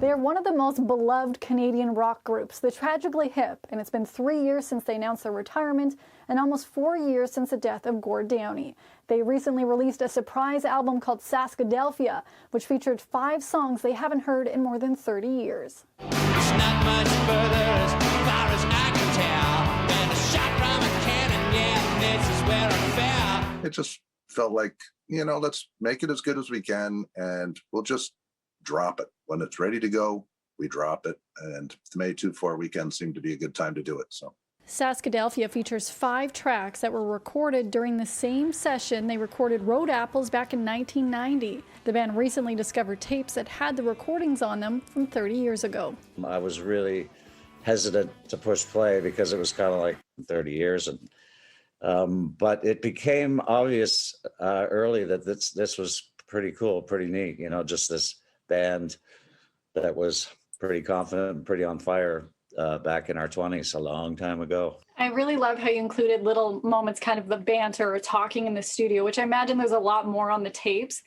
They're one of the most beloved Canadian rock groups, the Tragically Hip, and it's been 3 years since they announced their retirement and almost 4 years since the death of Gord Downie. They recently released a surprise album called Saskadelphia, which featured 5 songs they haven't heard in more than 30 years. It's not much further as far as I can tell. And a shot from a cannon, yeah, this is where I fell. It just felt like, let's make it as good as we can, and we'll just drop it. When it's ready to go, we drop it. And the May 2-4 weekend seemed to be a good time to do it. So Saskadelphia features 5 tracks that were recorded during the same session they recorded Road Apples back in 1990. The band recently discovered tapes that had the recordings on them from 30 years ago. I was really hesitant to push play because it was kind of like 30 years. But it became obvious early that this was pretty cool, pretty neat, just this band that was pretty confident and pretty on fire back in our 20s, a long time ago. I really love how you included little moments, kind of the banter or talking in the studio, which I imagine there's a lot more on the tapes.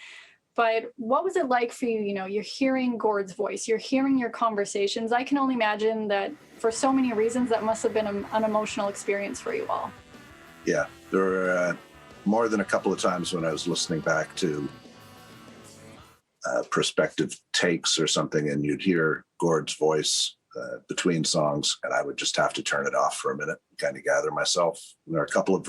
But what was it like for you? You're hearing Gord's voice, you're hearing your conversations. I can only imagine that for so many reasons that must have been an emotional experience for you all. Yeah, there were more than a couple of times when I was listening back to prospective takes or something, and you'd hear Gord's voice between songs, and I would just have to turn it off for a minute and kind of gather myself. And there are a couple of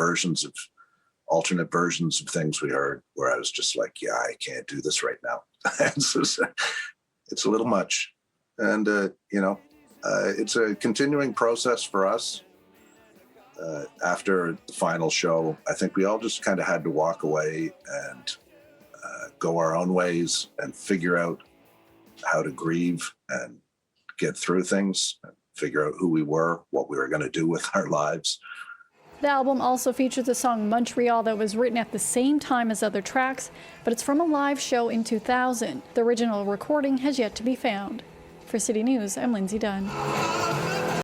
alternate versions of things we heard where I was just like, yeah, I can't do this right now. It's a little much. And, it's a continuing process for us. After the final show, I think we all just kind of had to walk away and go our own ways and figure out how to grieve and get through things, and figure out who we were, what we were going to do with our lives. The album also features the song Montreal that was written at the same time as other tracks, but it's from a live show in 2000. The original recording has yet to be found. For City News, I'm Lindsay Dunn.